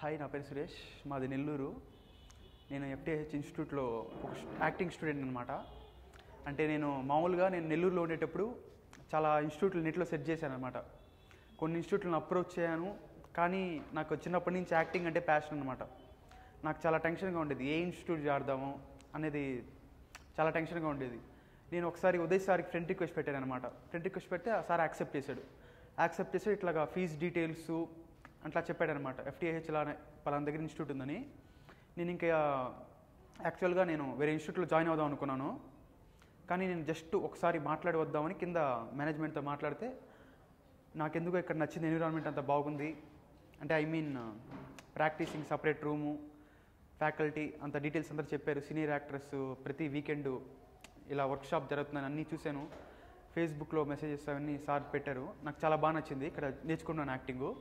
Hi, నా పేరు సురేష్. మాది నెల్లూరు. నేను ఎఫ్టీహెచ్ ఇన్స్టిట్యూట్లో ఒక యాక్టింగ్ స్టూడెంట్ అనమాట. అంటే నేను నెల్లూరులో ఉండేటప్పుడు చాలా ఇన్స్టిట్యూట్లు నెట్లో సెట్ చేశాను అనమాట. కొన్ని ఇన్స్టిట్యూట్లను అప్రోచ్ చేశాను, కానీ నాకు చిన్నప్పటి నుంచి యాక్టింగ్ అంటే ప్యాషన్ అనమాట. నాకు చాలా టెన్షన్గా ఉండేది, ఏ ఇన్స్టిట్యూట్ చేద్దాము అనేది చాలా టెన్షన్గా ఉండేది. నేను ఒకసారి ఉదయ్ సార్కి ఫ్రెండ్ రిక్వెస్ట్ పెట్టాను అనమాట. ఫ్రెండ్ రిక్వెస్ట్ పెడితే ఆ సార్ యాక్సెప్ట్ చేసి ఇట్లాగా ఫీజ్ డీటెయిల్స్ అట్లా చెప్పాడనమాట. ఎఫ్టీహెచ్లానే పలానా దగ్గర ఇన్స్టిట్యూట్ ఉందని. నేను ఇంకా యాక్చువల్గా నేను వేరే ఇన్స్టిట్యూట్లో జాయిన్ అవుదాం అనుకున్నాను, కానీ నేను జస్ట్ ఒకసారి మాట్లాడి వద్దామని కింద మేనేజ్మెంట్తో మాట్లాడితే నాకెందుకో ఇక్కడ నచ్చింది, ఎన్విరాన్మెంట్ అంతా బాగుంది. అంటే ప్రాక్టీసింగ్ సపరేట్ రూము, ఫ్యాకల్టీ అంత డీటెయిల్స్ అందరూ చెప్పారు. సీనియర్ యాక్టర్స్ ప్రతి వీకెండ్ ఇలా వర్క్షాప్ జరుగుతుందని అన్నీ చూశాను. ఫేస్బుక్లో మెసేజెస్ అవన్నీ సార్ పెట్టారు. నాకు చాలా బాగా నచ్చింది. ఇక్కడ నేర్చుకున్నాను యాక్టింగు.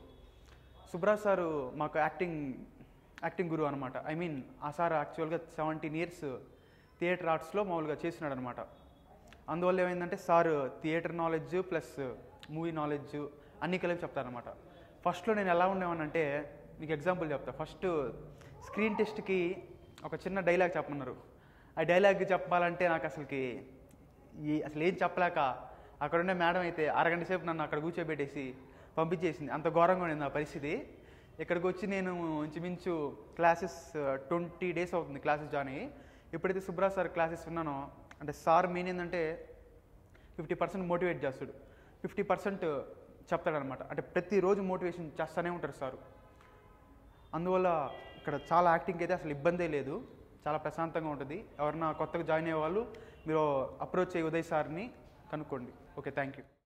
సుబ్రాజ్ సారు మాకు యాక్టింగ్ గురువు అనమాట. ఆ సార్ యాక్చువల్గా 17 years థియేటర్ ఆర్ట్స్లో మామూలుగా చేస్తున్నాడు అనమాట. అందువల్ల ఏమైందంటే sir theatre knowledge plus movie knowledge అన్నీ కలిపి చెప్తారనమాట. ఫస్ట్లో నేను ఎలా ఉండేవానంటే, మీకు ఎగ్జాంపుల్ చెప్తా. ఫస్ట్ స్క్రీన్ టెస్ట్కి ఒక చిన్న డైలాగ్ చెప్పమన్నారు. ఆ డైలాగ్ చెప్పాలంటే నాకు అసలు ఏం చెప్పలేక అక్కడుండే మేడం అయితే అరగంట సేపు నన్ను అక్కడ కూర్చోబెట్టేసి పంపించేసింది. అంత ఘోరంగా ఉండేది నా పరిస్థితి. ఇక్కడికి వచ్చి నేను ఇంచుమించు క్లాసెస్ 20 days అవుతుంది క్లాసెస్ జాయిన్ అయ్యి. ఎప్పుడైతే సుబ్రాజ్ సార్ క్లాసెస్ విన్నానో, అంటే సార్ మెయిన్ ఏంటంటే 50% మోటివేట్ చేస్తాడు, 50% చెప్తాడనమాట. అంటే ప్రతిరోజు మోటివేషన్ చేస్తూనే ఉంటారు సారు. అందువల్ల ఇక్కడ చాలా యాక్టింగ్కి అయితే అసలు ఇబ్బందే లేదు, చాలా ప్రశాంతంగా ఉంటుంది. ఎవరన్నా కొత్తగా జాయిన్ అయ్యే వాళ్ళు మీరు అప్రోచ్ అయ్యి ఉదయ్ సార్ని కనుక్కోండి. Okay, thank you.